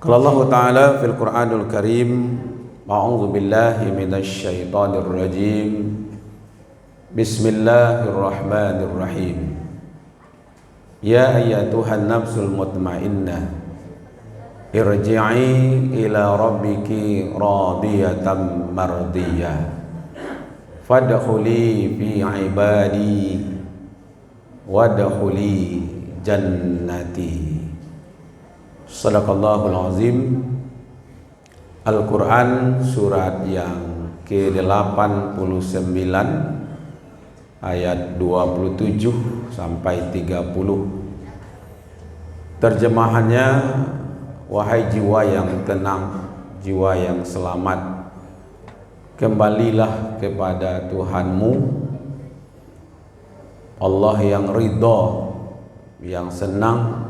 Qala Allah Ta'ala fil Qur'anul Karim, a'udzu billahi minasy syaithanir rajim. Bismillahirrahmanirrahim. Ya ayyatuhan nafsul mutmainnah, irji'i ila rabbiki radiyatan mardiyah, fadkhuli fi ibadi wadkhuli jannati. Shadaqallahul azim. Al-Quran surat yang ke-89 ayat 27 sampai 30. Terjemahannya, wahai jiwa yang tenang, jiwa yang selamat, kembalilah kepada Tuhanmu, Allah yang ridha, yang senang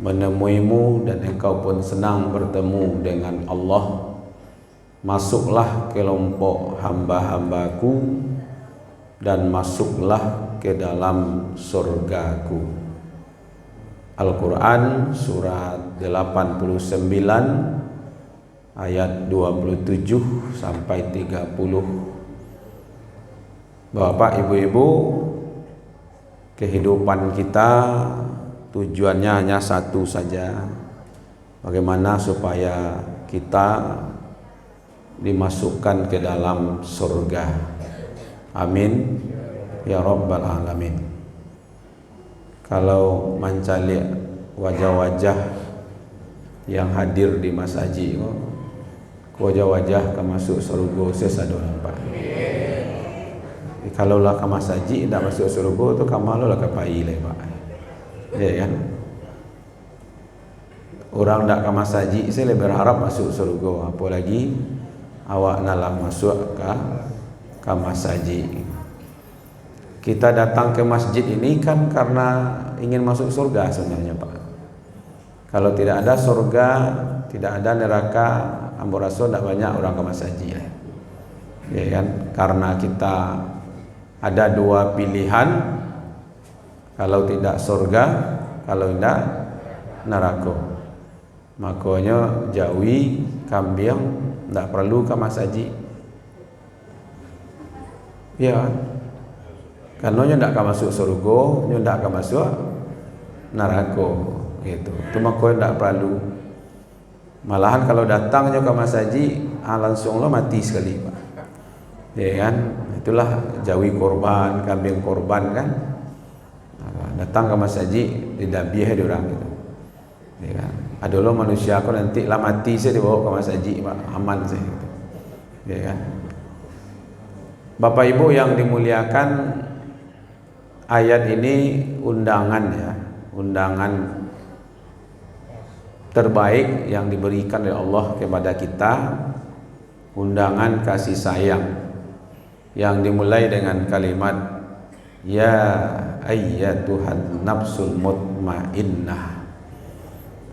menemuimu, dan engkau pun senang bertemu dengan Allah. Masuklah kelompok hamba-hambaku dan masuklah ke dalam surgaku. Al-Quran surat 89 ayat 27 sampai 30. Bapak, ibu-ibu, kehidupan kita tujuannya hanya satu saja, bagaimana supaya kita dimasukkan ke dalam surga. Amin ya rabbal alamin. Kalau mencari wajah-wajah yang hadir di masjid, wajah-wajah ke masuk surga sesado nampak. Kalau lah ke masjid tidak masuk surga tu kamu lah ke pai le pak. Ya kan? Orang tak ke masjid saya lebih berharap masuk surga, apalagi awak nak masuk ke masjid. Kita datang ke masjid ini kan karena ingin masuk surga sebenarnya Pak. Kalau tidak ada surga, tidak ada neraka, amboraso tidak banyak orang ke masjid. Ya kan? Karena kita ada dua pilihan. Kalau tidak surga, kalau tidak neraka. Makanya jauhi kambing, tidak perlu ke masjid. Ya, karena tidak akan masuk surga, tidak akan masuk neraka. Gitu. Itu makanya tidak perlu. Malahan kalau datangnya ke masjid, langsung lo mati sekali Pak. Ya kan? Itulah jauhi korban, kambing korban kan. Datang ke masjid tidak biar dia orang gitu. Ya kan? Ada lo manusia aku nanti lah mati saya dibawa ke masjid Pak, aman saya gitu. Ya kan? Bapak Ibu yang dimuliakan, ayat ini undangan ya, undangan terbaik yang diberikan oleh Allah kepada kita, undangan kasih sayang yang dimulai dengan kalimat ya ayyatuhan nafsul mutmainnah,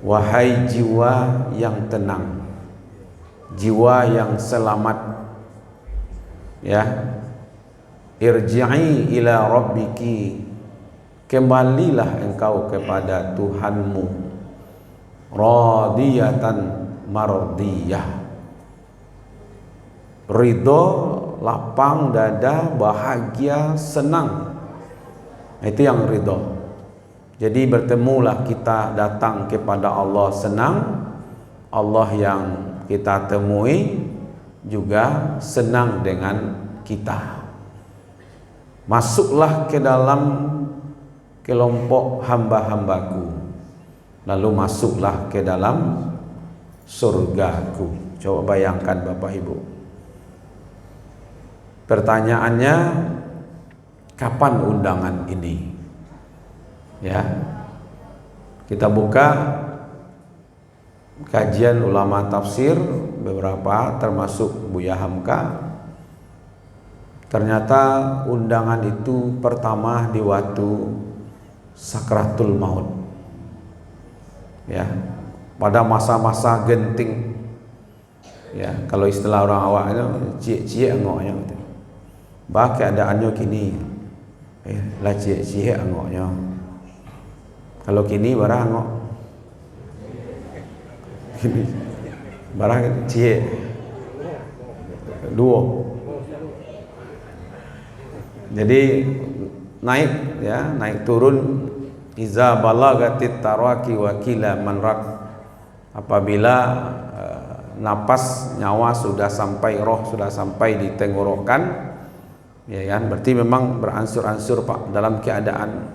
wahai jiwa yang tenang, jiwa yang selamat, ya, irji'i ila rabbiki, kembalilah engkau kepada Tuhanmu, radiyatan mardiyah, ridho, lapang dada, bahagia, senang. Itu yang ridho. Jadi bertemulah kita datang kepada Allah senang, Allah yang kita temui juga senang dengan kita. Masuklah ke dalam kelompok hamba-hambaku, lalu masuklah ke dalam surgaku. Coba bayangkan Bapak Ibu. Pertanyaannya, kapan undangan ini? Ya, kita buka kajian ulama tafsir beberapa, termasuk Buya Hamka. Ternyata undangan itu pertama di waktu sakratul maut. Ya, pada masa-masa genting. Ya, kalau istilah orang awak itu cie-cie engoknya. Bah keadaannya kini, lah cie-cie engoknya. Kalau kini barang engok, Ini barang cie duo. Jadi naik ya, naik turun. Iza balagatit taraki wa kila manrak. Apabila napas nyawa sudah sampai, roh sudah sampai di tenggorokan, ya kan, berarti memang beransur-ansur Pak dalam keadaan.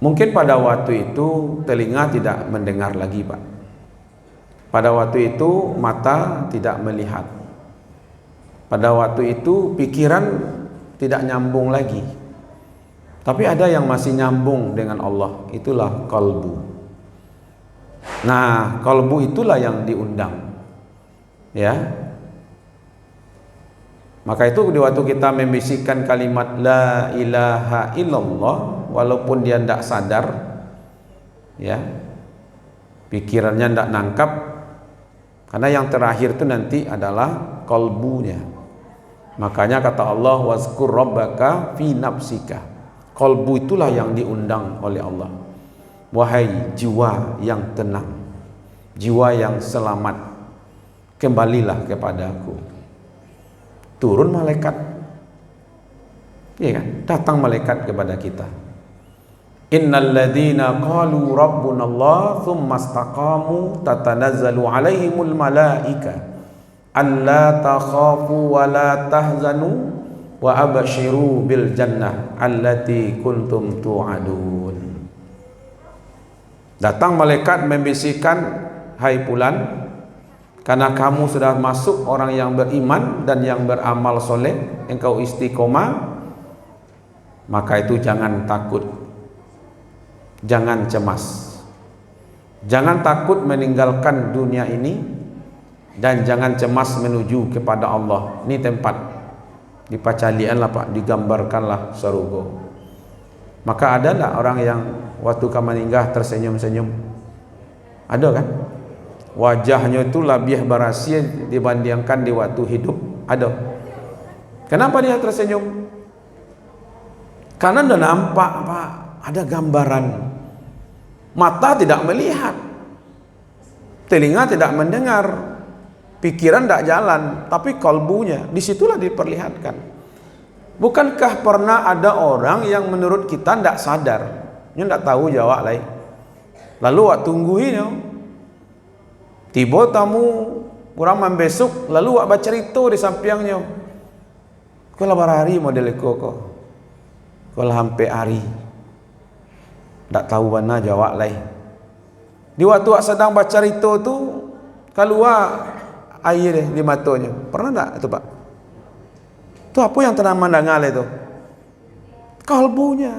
Mungkin pada waktu itu telinga tidak mendengar lagi Pak. Pada waktu itu mata tidak melihat. Pada waktu itu pikiran tidak nyambung lagi. Tapi ada yang masih nyambung dengan Allah, itulah qalbu. Nah, qalbu itulah yang diundang. Ya. Maka itu di waktu kita membisikkan kalimat la ilaha illallah, walaupun dia tidak sadar, ya, pikirannya tidak nangkap, karena yang terakhir itu nanti adalah qalbunya. Makanya kata Allah, wazkur rabbaka fi nafsika. Qalbu itulah yang diundang oleh Allah. Wahai jiwa yang tenang, jiwa yang selamat, kembalilah kepadaku. Turun malaikat, ya kan? Datang malaikat kepada kita. Innal ladzina qalu rabbunallah tsumma istaqamu tatanazzalu alaihimul malaika alla takhafu wa la tahzanu wa abashiru bil jannah allati kuntum tu'adun. Datang malaikat membisikkan, hai fulan, karena kamu sudah masuk orang yang beriman dan yang beramal soleh, engkau istiqomah, maka itu jangan takut, jangan cemas, jangan takut meninggalkan dunia ini, dan jangan cemas menuju kepada Allah. Ini tempat di pacalian lah Pak, digambarkanlah surga. Maka ada tak orang yang waktu kamu meninggal tersenyum-senyum? Ada kan? Wajahnya itu lebih berhasil dibandingkan di waktu hidup. Ada. Kenapa dia tersenyum? Karena sudah nampak Pak, ada gambaran. Mata tidak melihat, telinga tidak mendengar, pikiran tidak jalan, tapi kalbunya disitulah diperlihatkan. Bukankah pernah ada orang yang menurut kita tidak sadar, dia tidak tahu jawab lain, lalu wak tungguin, tiba tamu orang membesuk, lalu wak bercerita di sampingnya, kalau berhari model kok, kalau hampir hari, tidak tahu mana jawab lain. Di waktu wak sedang bercerita tu, keluar air di matanya, pernah tak itu Pak? Itu apa yang tenang mendengar itu? Kalbunya,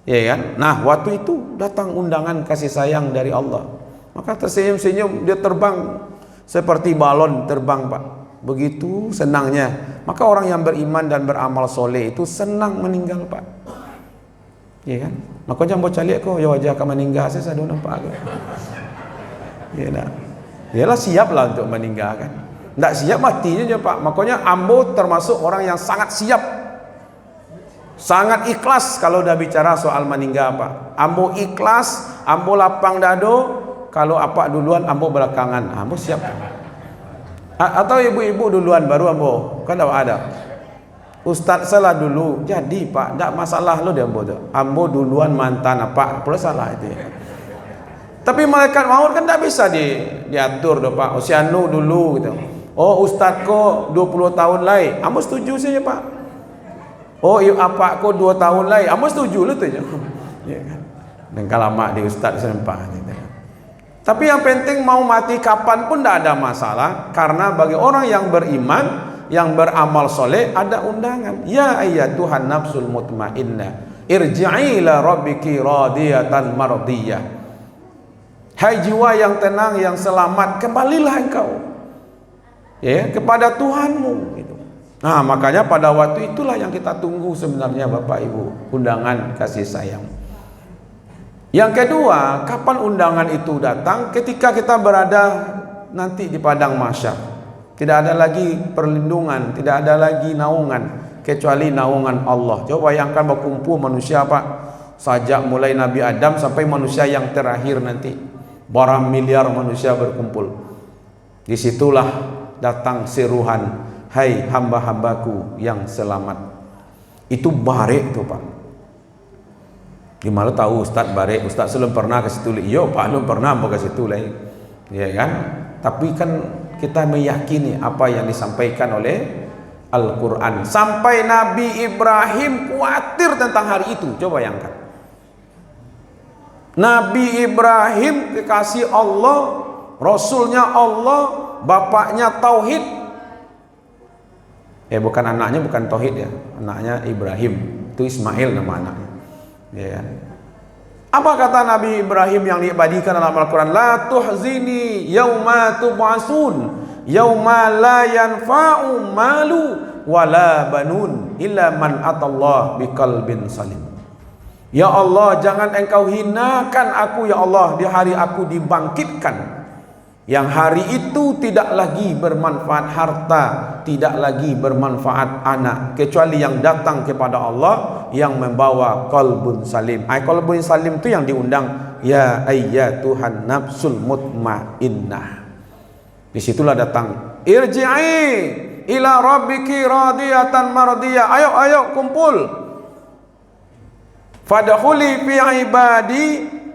ya kan? Nah, waktu itu datang undangan kasih sayang dari Allah, maka tersenyum-senyum, dia terbang seperti balon terbang Pak, begitu senangnya. Maka orang yang beriman dan beramal soleh itu senang meninggal Pak, ya kan? Maka jangan baca lihat kok, ya wajah kamu meninggal, saya sudah nampak. Ya nak, ialah siaplah untuk meninggalkan. Tidak siap matinya je Pak. Makanya ambo termasuk orang yang sangat siap, sangat ikhlas kalau dah bicara soal meninggal Pak. Ambo ikhlas, ambo lapang dado. Kalau apa duluan, ambo belakangan. Ambo siap. Atau ibu-ibu duluan baru ambo, kan ada. Ustaz salah dulu, jadi Pak, tidak masalah lo dia ambo tu. Ambo duluan mantan apa, pula salah itu ya. Tapi malaikat maut kan tidak bisa diatur do Pak. Usianu dulu gitu. Oh ustaz ko 20 tahun lagi, ambo setuju saja Pak. Oh apa ko 2 tahun lagi, ambo setuju lu tu je. Ya kan. Dan kalau lama di ustaz sempat gitu. Tapi yang penting mau mati kapan pun tidak ada masalah, karena bagi orang yang beriman, yang beramal soleh ada undangan. Ya ayyatuhan nafsul mutmainnah, irji'i ila rabbiki radiyatan mardiyah. Hai jiwa yang tenang, yang selamat, kembalilah engkau ya kepada Tuhanmu gitu. Nah, makanya pada waktu itulah yang kita tunggu sebenarnya Bapak Ibu, undangan kasih sayang. Yang kedua, kapan undangan itu datang? Ketika kita berada nanti di padang mahsyar. Tidak ada lagi perlindungan, tidak ada lagi naungan kecuali naungan Allah. Coba bayangkan berkumpul manusia Pak, sajak mulai Nabi Adam sampai manusia yang terakhir nanti. Para miliar manusia berkumpul. Disitulah datang seruhan, hai hamba-hambaku yang selamat. Itu barek tuh Pak. Gimana tahu Ustaz barek? Ustaz belum pernah ke situ. Iya Pak, belum pernah mau ke situ lah. Ya kan? Tapi kan kita meyakini apa yang disampaikan oleh Al-Quran. Sampai Nabi Ibrahim khawatir tentang hari itu. Coba bayangkan. Nabi Ibrahim kekasih Allah, Rasulnya Allah, bapaknya Tauhid. Bukan anaknya, bukan Tauhid ya. Anaknya Ibrahim. Itu Ismail nama anaknya. Ya. Apa kata Nabi Ibrahim yang diabadikan dalam Al-Quran? La tuhzini yauma tub'asun yauma la yanfa'u malu wala banun illa man atallah biqalbin salim. Ya Allah, jangan engkau hinakan aku ya Allah di hari aku dibangkitkan, yang hari itu tidak lagi bermanfaat harta, tidak lagi bermanfaat anak, kecuali yang datang kepada Allah yang membawa qalbun salim. Qalbun salim itu yang diundang, ya ayyatuhan nafsul mutmainnah. Disitulah datang, irji'i ila rabbiki radiyatan mardiyah. Ayo kumpul. Fadkhuli fi ibadi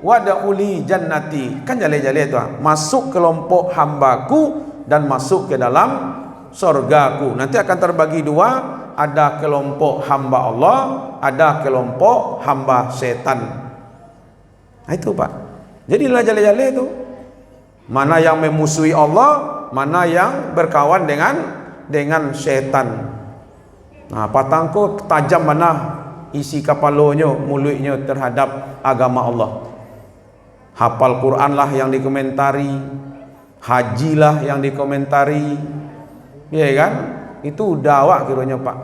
wadkhuli jannati. Kan jale-jale itu, masuk kelompok hambaku dan masuk ke dalam surgaku. Nanti akan terbagi dua, ada kelompok hamba Allah, ada kelompok hamba setan. Nah itu Pak. Jadilah jale-jale itu. Mana yang memusuhi Allah, mana yang berkawan dengan setan. Nah, patangku tajam mana isi kapalonyo, mulutnya terhadap agama Allah. Hafal Quran lah yang dikomentari, haji lah yang dikomentari, ya kan? Itu dawak kiranya Pak.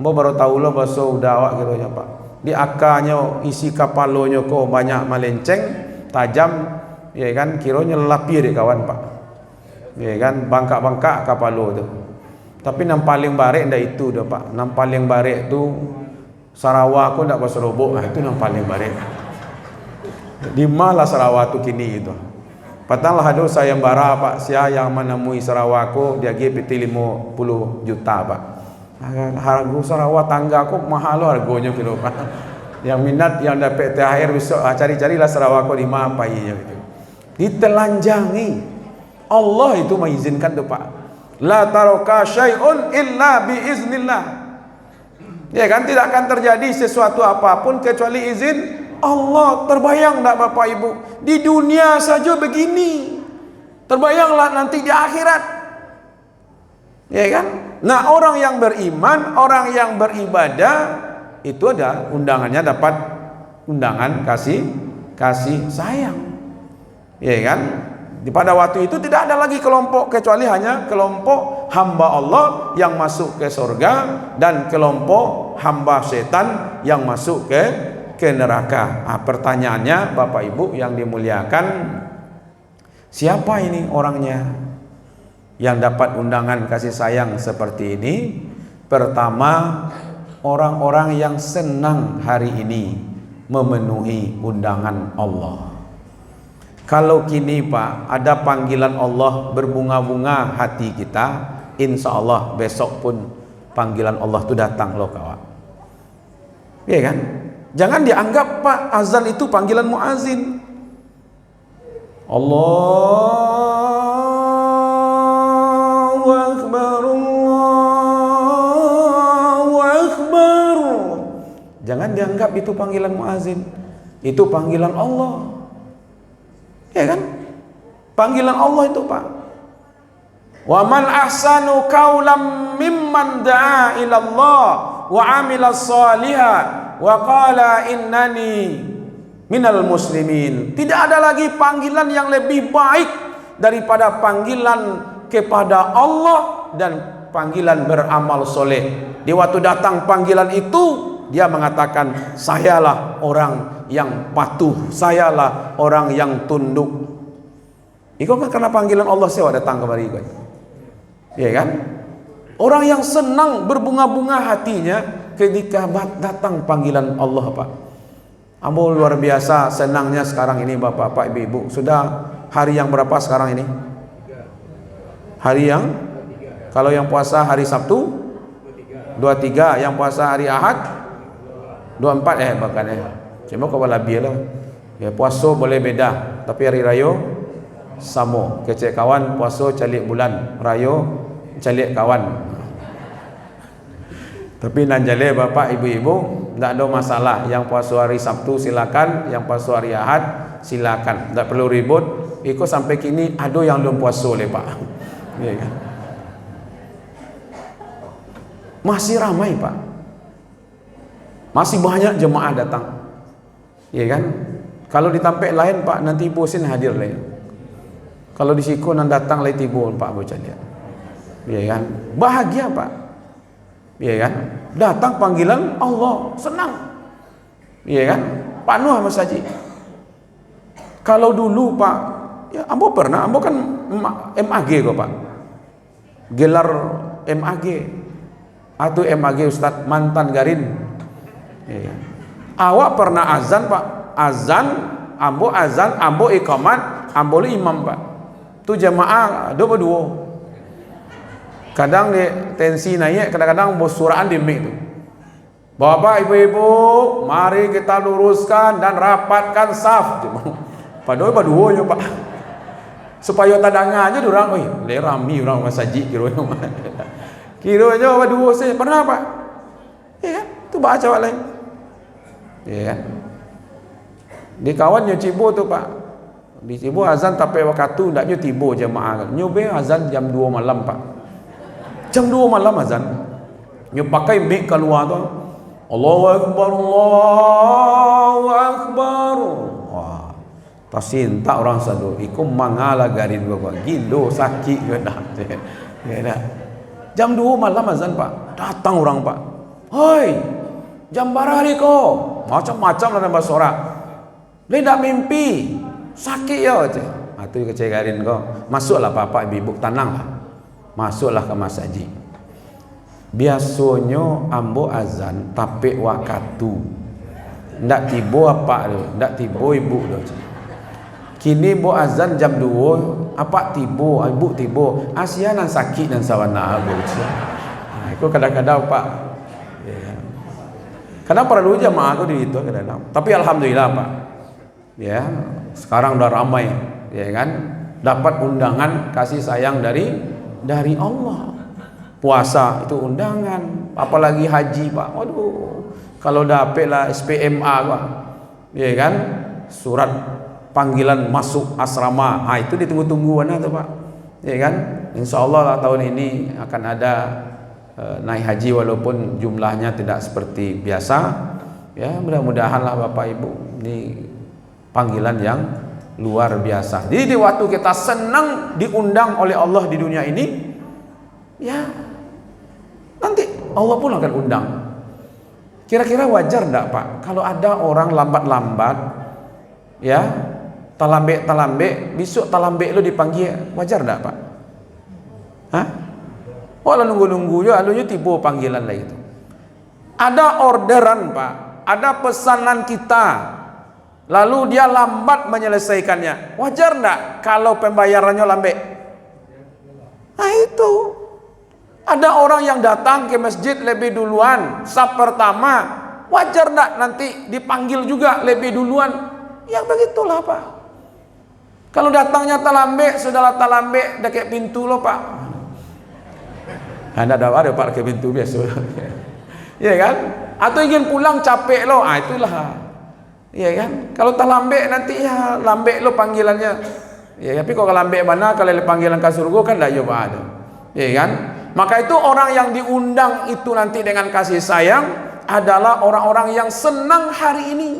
Mbak baru tahu lo bahasa dawak kiranya Pak. Di akanya isi kapalonyo kok banyak melenceng, tajam, ya kan? Kiranya lelapi deh kawan Pak. Ya kan? Bangkak-bangkak kapalo tu. Tapi yang paling barek ndak itu dah Pak. Yang paling barek tu Sarawak aku ndak bahasa robok. Itu yang paling barek. Di mana Sarawak tu kini itu. Patanglah ada saya bara Pak, saya yang menemui Sarawak aku dia GPT 50 juta Pak. Harga Sarawak tangga aku mahal loh harganya gitu Pak. Yang minat yang dapat THR besok cari-carilah Sarawak aku di mana apa gitu. Ditelanjangi. Allah itu mengizinkan tuh Pak. La taraka syai'un illa biiznillah. Ya kan, tidak akan terjadi sesuatu apapun kecuali izin Allah. Terbayang tak Bapak Ibu, di dunia saja begini, terbayanglah nanti di akhirat, ya kan? Nah, orang yang beriman, orang yang beribadah itu ada undangannya, dapat undangan kasih sayang, ya kan? Pada waktu itu tidak ada lagi kelompok kecuali hanya kelompok hamba Allah yang masuk ke surga dan kelompok hamba setan yang masuk ke neraka. Nah, pertanyaannya Bapak Ibu yang dimuliakan, siapa ini orangnya yang dapat undangan kasih sayang seperti ini? Pertama, orang-orang yang senang hari ini memenuhi undangan Allah. Kalau kini Pak ada panggilan Allah berbunga-bunga hati kita, insya Allah besok pun panggilan Allah itu datang loh kawan. Iya kan? Jangan dianggap Pak azan itu panggilan muazin. Allahu Akbar, Allahu Akbar. Jangan dianggap itu panggilan muazin. Itu panggilan Allah. Ya kan? Panggilan Allah itu Pak. Wa man ahsanu qaulam mimman da'a ila Allah wa 'amila shalihan wa qala innani minal muslimin. Tidak ada lagi panggilan yang lebih baik daripada panggilan kepada Allah dan panggilan beramal soleh. Di waktu datang panggilan itu, dia mengatakan, sayalah orang yang patuh, sayalah orang yang tunduk. Itu kan karena panggilan Allah sewa datang kemari kan. Ya kan? Orang yang senang berbunga-bunga hatinya ketika datang panggilan Allah Pak. Ambo luar biasa senangnya sekarang ini bapak-bapak, ibu-ibu. Sudah hari yang berapa sekarang ini? Hari yang, kalau yang puasa hari Sabtu 23, yang puasa hari Ahad 24 bahkan cuma kau lebih lah. Ya puasa boleh beda, tapi hari raya samo. Kecek kawan puasa calik bulan, raya calik kawan. Tapi nan jale bapak ibu-ibu tak ada masalah. Yang puasa hari Sabtu silakan, yang puasa hari Ahad silakan, tak perlu ribut. Ikut sampai kini ada yang belum puasa le pak. Ya kan? Masih ramai pak, masih banyak jemaah datang, ya kan? Kalau di tempat lain pak nanti bosin hadir lain. Kalau di siku nan datang lain tibo pak bocah dia, ya kan? Bahagia pak, ya kan? Datang panggilan Allah senang, ya kan? Penuh sama saji. Kalau dulu pak, ya ambo pernah, ambo kan MAG kok pak, gelar MAG atau MAG Ustadz mantan Garin, ya kan? Awak pernah azan pak? Azan, ambo iqamat, ambo imam pak. Tu jamaah dua berdua. Kadang tensi naik, kadang-kadang bos suraan di mic tu. Bapak ibu-ibu, mari kita luruskan dan rapatkan saf. Padahal berdua je pak. Supaya tadangan aja durang, le rami orang masjid kira aja berdua saja. Pernah pak? Ya kan? Tu baca awak lain. Ya kan? Di kawannya Cibo tu pak, di Cibo azan tapi waktu ndaknya tibo jemaah. Nyobe azan jam 2 malam pak. Jam 2 malam azan. Nyo pakai mic keluar tu. Allahu Akbar, Allahu Akbar. Wah. Tasinta orang sadu. Iku mangala Garin gua. Gilo sakit gua dah. Ya dah. Jam 2 malam azan pak. Datang orang pak. Hoi. Jam barari ko. Macam-macam lah bahasa orang. Dia tak mimpi, sakit ya tu. Itu kecil Garin kau. Masuklah bapak ibu tenanglah. Masuklah ke masjid. Biasanya ambo azan tapi waktu. Ndak tibo apa tu, ndak tibo ibu tu. Kini bo azan jam 2, apa tibo, ibu tibo. Asianan sakit dan sawana abu. Itu kadang-kadang pak. Kadang perlu jemaah aku di itu kadang-kadang. Tapi alhamdulillah pak. Ya, sekarang udah ramai, ya kan? Dapat undangan kasih sayang dari Allah. Puasa itu undangan, apalagi haji pak. Waduh, kalau dapatlah SPMA pak, ya kan? Surat panggilan masuk asrama, itu ditunggu-tunggu tuh pak, ya kan? Insya Allah lah tahun ini akan ada naik haji walaupun jumlahnya tidak seperti biasa. Ya, mudah-mudahan lah bapak ibu ini panggilan yang luar biasa. Jadi di waktu kita senang diundang oleh Allah di dunia ini, ya nanti Allah pun akan undang. Kira-kira wajar enggak pak kalau ada orang lambat-lambat, ya talambek, besok talambek lu dipanggil, wajar enggak pak? Hah? Walau nunggu-nunggu ya, alunya tiba panggilan lah itu. Ada orderan pak, ada pesanan kita. Lalu dia lambat menyelesaikannya. Wajar enggak kalau pembayarannya lambat? Nah itu. Ada orang yang datang ke masjid lebih duluan, saf pertama. Wajar enggak nanti dipanggil juga lebih duluan? Ya begitulah pak. Kalau datangnya talambe, sudahlah talambe dekat pintu lo pak. Anda ada pak ke pintu biasa. Ya kan? Atau ingin pulang capek lo, itulah. Ya kan? Kalau tak lambek nanti ya lambek lo panggilannya. Ya, tapi kalau lambek mana kalau panggilan ke surga kan dah coba ada. Ya kan? Maka itu orang yang diundang itu nanti dengan kasih sayang adalah orang-orang yang senang hari ini.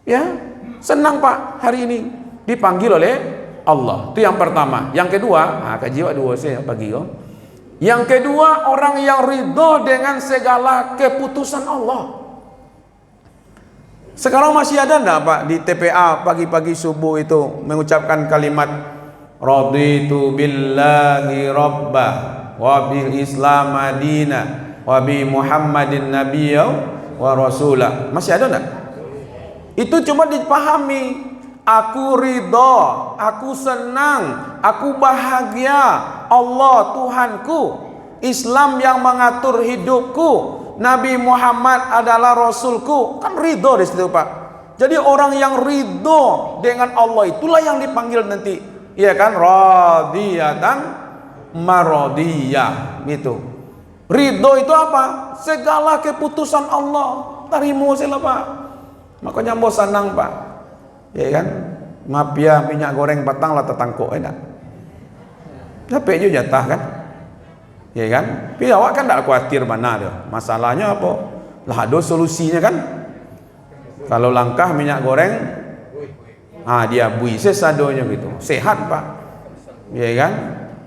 Ya, senang pak hari ini dipanggil oleh Allah. Itu yang pertama. Yang kedua, kajiwa dua saya pagi yo. Yang kedua, orang yang ridho dengan segala keputusan Allah. Sekarang masih ada enggak pak di TPA pagi-pagi subuh itu mengucapkan kalimat raditu billahi rabbah wa bil islam madina wa bi muhammadin nabiyya wa rasulah? Masih ada enggak? Itu cuma dipahami. Aku ridho, aku senang, aku bahagia. Allah Tuhanku, Islam yang mengatur hidupku, Nabi Muhammad adalah Rasulku. Kan ridho di situ Pak. Jadi orang yang ridho dengan Allah itulah yang dipanggil nanti, ya kan, radiyatan maradiyah gitu. Ridho itu apa? Segala keputusan Allah terima sila Pak. Makanya mau senang Pak, ya kan, mafia minyak goreng batang lah tetangkok enak. Capek juga jatah kan, ya kan. Tapi awak kan tak khawatir mana dia. Masalahnya apa? Lah ada solusinya kan. Kalau langkah minyak goreng, dia bui sesadonya gitu, sehat Pak, ya kan.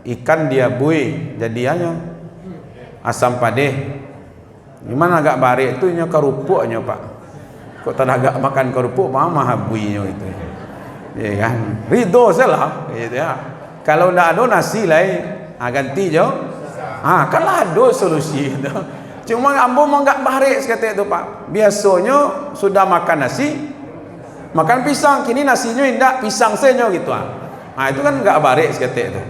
Ikan dia bui, jadiannya asam padeh. Gimana agak barik itu nya kerupuknya Pak. Kok tak agak makan kerupuk mama habuinya itu, ya kan. Ridho salah, gitu ya. Kalau ndak ada nasi lain, ganti jo. Kan ada solusi itu. Cuma ambo mau enggak barik sekata itu Pak. Biasanya sudah makan nasi, makan pisang, kini nasinya indak pisang senyo gitu. Itu kan enggak barik sekata itu.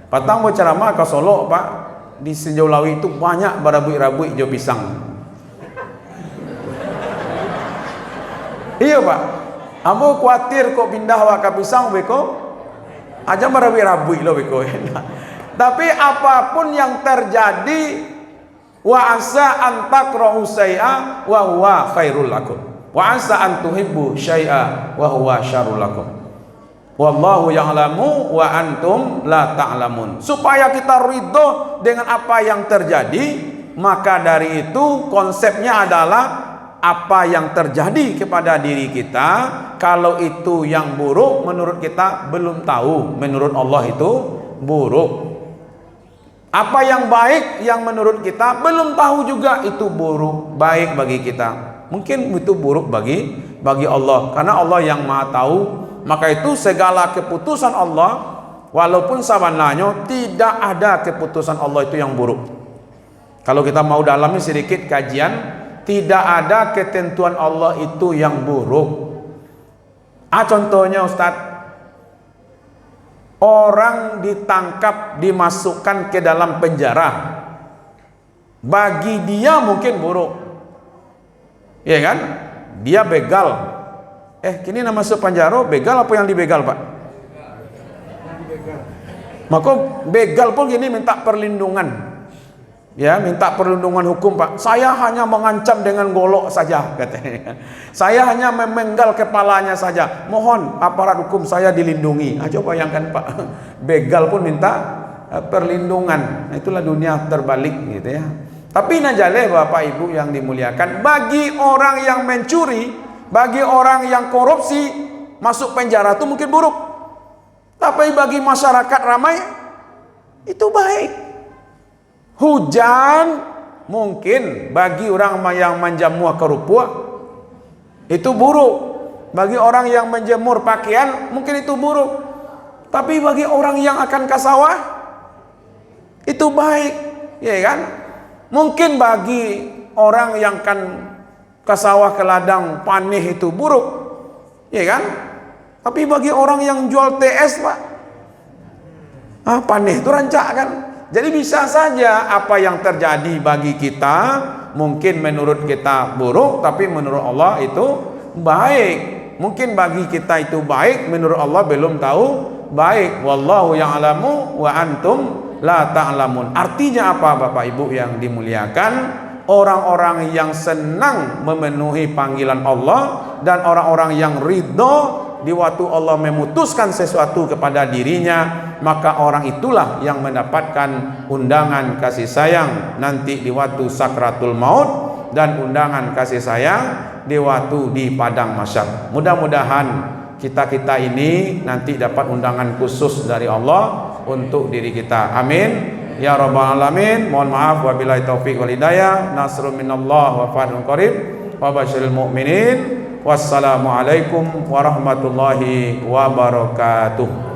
Patang mau ceramah ke Solo Pak, di sejauh Lawi itu banyak barabui-rabui jo pisang. Iya Pak. Ambo khawatir kok pindah waka pisang beko. Aja barabui-rabui lo beko. Tapi apapun yang terjadi, wa asa an takrahu syai'a wa huwa khairul lakum, wa asa an tuhibbu syai'a wa huwa syarrul lakum, wallahu ya'lamu wa antum la ta'lamun. Supaya kita ridho dengan apa yang terjadi, maka dari itu konsepnya adalah apa yang terjadi kepada diri kita, kalau itu yang buruk menurut kita belum tahu, menurut Allah itu buruk. Apa yang baik yang menurut kita belum tahu juga itu buruk, baik bagi kita. Mungkin itu buruk bagi Allah, karena Allah yang Maha tahu. Maka itu segala keputusan Allah, walaupun sebenarnya tidak ada keputusan Allah itu yang buruk. Kalau kita mau dalami sedikit kajian, tidak ada ketentuan Allah itu yang buruk. Contohnya Ustadz, orang ditangkap, dimasukkan ke dalam penjara, bagi dia mungkin buruk, ya kan. Dia begal, kini nama masuk penjara, begal apa yang dibegal Pak? Maka begal pun gini minta perlindungan, ya, minta perlindungan hukum Pak. Saya hanya mengancam dengan golok saja katanya. Saya hanya memenggal kepalanya saja. Mohon aparat hukum saya dilindungi. Coba bayangkan Pak, begal pun minta perlindungan. Itulah dunia terbalik gitu ya. Tapi najaleh Bapak Ibu yang dimuliakan, bagi orang yang mencuri, bagi orang yang korupsi, masuk penjara itu mungkin buruk. Tapi bagi masyarakat ramai itu baik. Hujan mungkin bagi orang yang menjamur kerupuk itu buruk. Bagi orang yang menjemur pakaian mungkin itu buruk. Tapi bagi orang yang akan ke sawah itu baik, ya kan? Mungkin bagi orang yang akan ke sawah, ke ladang panih itu buruk, ya kan? Tapi bagi orang yang jual TS Pak, panih itu rancak kan? Jadi bisa saja apa yang terjadi bagi kita mungkin menurut kita buruk, tapi menurut Allah itu baik. Mungkin bagi kita itu baik, menurut Allah belum tahu baik. Wallahu ya'lamu wa antum la ta'lamun. Artinya apa Bapak Ibu yang dimuliakan? Orang-orang yang senang memenuhi panggilan Allah dan orang-orang yang ridho di waktu Allah memutuskan sesuatu kepada dirinya, maka orang itulah yang mendapatkan undangan kasih sayang nanti di waktu sakratul maut, dan undangan kasih sayang di waktu di padang mahsyar. Mudah-mudahan kita ini nanti dapat undangan khusus dari Allah untuk diri kita. Amin ya rabbal alamin. Mohon maaf, wabillahi taufik wal hidayah. Nasrun minallah wa fathun qarib wa basyiril mu'minin. Wassalamualaikum warahmatullahi wabarakatuh.